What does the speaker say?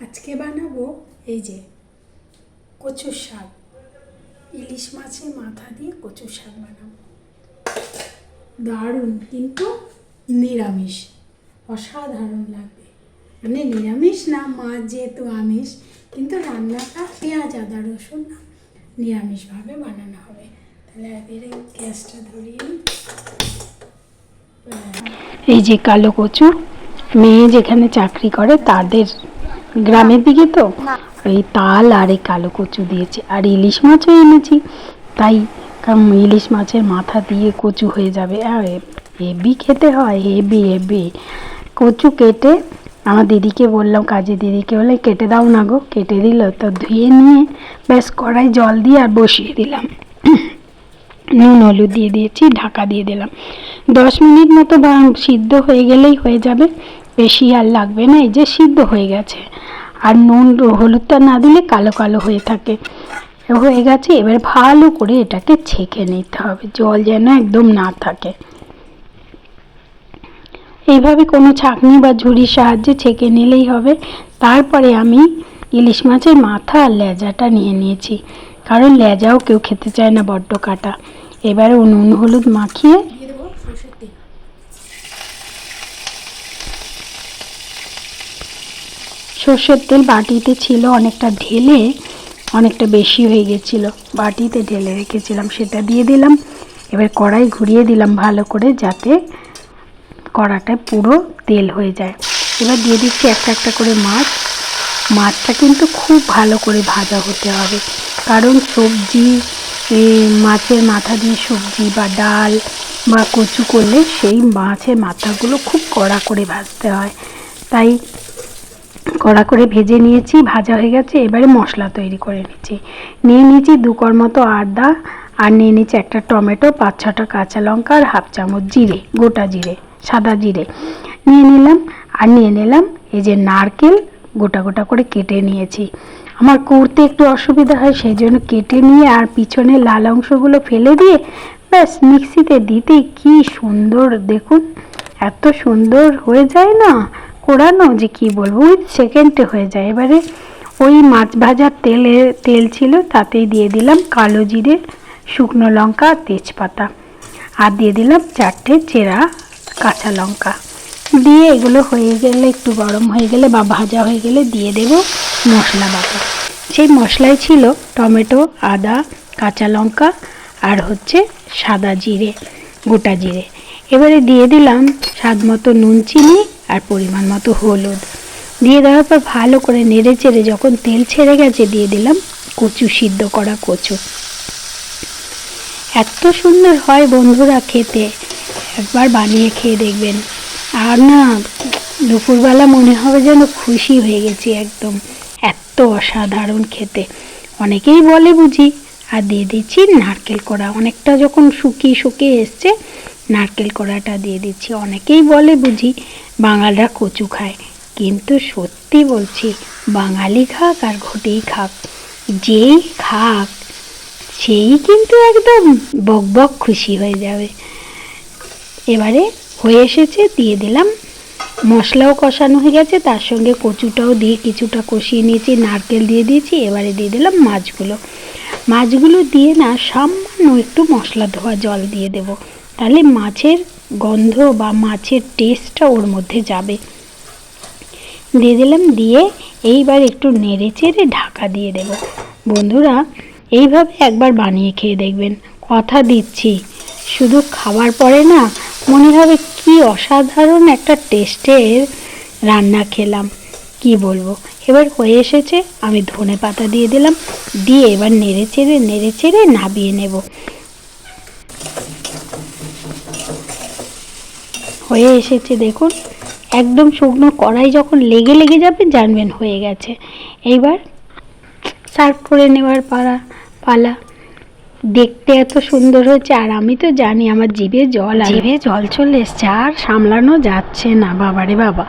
আজকে বানাবো এই যে কচুর শাক, ইলিশ মাছের মাথা দিয়ে কচুর শাক বানাবো। দারুণ, কিন্তু নিরামিষ, অসাধারণ লাগবে। মানে নিরামিষ না, মাছ যেহেতু আমিষ, কিন্তু রান্নাটা পেঁয়াজ আদা রসুন না, নিরামিষভাবে বানানো হবে। তাহলে এবারে গ্যাসটা ধরিয়ে এই যে কালো কচু, মেয়ে যেখানে চাকরি করে তাদের গ্রামের দিকে তো এই তাল আর এই কালো কচু দিয়েছে, আর ইলিশ মাছও এনেছি, তাই কারণ ইলিশ মাছের মাথা দিয়ে কচু হয়ে যাবে। আর হেভি খেতে হয়, হেভি হেভি। কচু কেটে আমার দিদিকে বললাম, কাজে দিদিকে বলে কেটে দাও না গো, কেটে দিল। তো ধুয়ে নিয়ে ব্যাস কড়াই জল দিয়ে আর বসিয়ে দিলাম, নুন হলুদ দিয়ে দিয়েছি, ঢাকা দিয়ে দিলাম। 10 মিনিট মতো সিদ্ধ হয়ে গেলেই হয়ে যাবে, বেশি আর লাগবে না। এই যে সিদ্ধ হয়ে গেছে, আর নুন হলুদটা না দিলে কালো কালো হয়ে থাকে। হয়ে গেছে, এবার ভালো করে এটাকে ছেঁকে নিতে হবে, জল যেন একদম না থাকে। এইভাবে কোনো ছাঁকনি বা ঝুড়ির সাহায্যে ছেঁকে নিলেই হবে। তারপরে আমি ইলিশ মাছের মাথা আর লেজাটা নিয়ে নিয়েছি, কারণ লেজাও কেউ খেতে চায় না, বড্ড কাটা। এবারে নুন হলুদ মাখিয়ে সর্ষের তেল বাটিতে ছিল, অনেকটা ঢেলে অনেকটা বেশি হয়ে গেছিল, বাটিতে ঢেলে রেখেছিলাম, সেটা দিয়ে দিলাম। এবার কড়াই ঘুরিয়ে দিলাম ভালো করে, যাতে কড়াটায় পুরো তেল হয়ে যায়। এবার দিয়ে দিচ্ছি একটা একটা করে মাছ। মাছটা কিন্তু খুব ভালো করে ভাজা হতে হবে, কারণ সবজি, মাছের মাথা দিয়ে সবজি বা ডাল বা কচু করলে সেই মাছের মাথাগুলো খুব কড়া করে ভাজতে হয়। তাই কড়া করে ভেজে নিয়েছি, ভাজা হয়ে গেছে। এবারে মশলা তৈরি করে নিয়ে নিয়েছি 2 কোয়া মতো আদা, আর নিয়ে নিয়েছি একটা টমেটো, 5-6টা কাঁচা লঙ্কা, আর হাফ চামচ জিরে, গোটা জিরে, সাদা জিরে নিয়ে নিলাম। আর নিয়ে নিলাম এই যে নারকেল, গোটা গোটা করে কেটে নিয়েছি। আমার করতে একটু অসুবিধা হয়, সেই জন্য কেটে নিয়ে আর পিছনে লাল অংশগুলো ফেলে দিয়ে ব্যাস মিক্সিতে দিতেই কি সুন্দর, দেখুন এত সুন্দর হয়ে যায় না কোরানো, যে কি বলবো, ওই সেকেন্ডে হয়ে যায়। এবারে ওই মাছ ভাজার তেল ছিল, তাতেই দিয়ে দিলাম কালো জিরে, শুকনো লঙ্কা, তেজপাতা, আর দিয়ে দিলাম 4টে চেরা কাঁচা লঙ্কা। দিয়ে এগুলো হয়ে গেলে, একটু গরম হয়ে গেলে বা ভাজা হয়ে গেলে দিয়ে দেব মশলা বাটা। সেই মশলাই ছিল টমেটো, আদা, কাঁচা লঙ্কা, আর হচ্ছে সাদা জিরে, গোটা জিরে। এবারে দিয়ে দিলাম স্বাদ মতো নুন, চিনি, আর পরিমাণ মতো হলুদ। দিয়ে দেওয়ার পর ভালো করে নেড়ে চেড়ে যখন তেল ছেড়ে গেছে, দিয়ে দিলাম কচু, সিদ্ধ করা কচু। এত সুন্দর হয় বন্ধুরা খেতে, একবার বানিয়ে খেয়ে দেখবেন। আর না, দুপুরবেলা মনে হবে যেন খুশি হয়ে গেছি একদম, এত অসাধারণ খেতে। অনেকেই বলে বুঝি। আর দিয়ে দিচ্ছি নারকেল কোড়া, অনেকটা যখন শুকিয়ে এসছে, নারকেল কোড়াটা দিয়ে দিচ্ছি। অনেকেই বলে বুঝি বাঙালরা কচু খায়, কিন্তু সত্যি বলছি, বাঙালি খাক আর ঘটেই খাক, যেই খাক সেই কিন্তু একদম বকবক খুশি হয়ে যাবে। এবারে হয়ে এসেছে, দিয়ে দিলাম, মশলাও কষানো হয়ে গেছে, তার সঙ্গে কচুটাও দিয়ে কিছুটা কষিয়ে নিয়েছি, নারকেল দিয়ে দিয়েছি। এবারে দিয়ে দিলাম মাছগুলো দিয়ে না সামান্য একটু মশলা ধোয়া জল দিয়ে দেব, তাহলে মাছের গন্ধ বা মাছের টেস্টটা ওর মধ্যে যাবে। দিয়ে দিলাম, দিয়ে এইবার একটু নেড়ে চেড়ে ঢাকা দিয়ে দেব। বন্ধুরা এইভাবে একবার বানিয়ে খেয়ে দেখবেন, কথা দিচ্ছি, শুধু খাওয়ার পরে না মনে হবে কি অসাধারণ একটা টেস্টের রান্না খেলাম, কি বলবো। এবার হয়ে এসেছে, আমি ধনে পাতা দিয়ে দিলাম, দিয়ে এবার নেড়ে চেড়ে নাবিয়ে নেব। হয়ে এসেছে দেখুন, একদম শুকনো, কড়াই যখন লেগে যাবে জানবেন হয়ে গেছে। এইবার সার্ভ করে নেওয়ার পালা। দেখতে এত সুন্দর হয়েছে, আর আমি তো জানি আমার জিভে জল চলে এসছে, আর সামলানো যাচ্ছে না, বাবারে বাবা।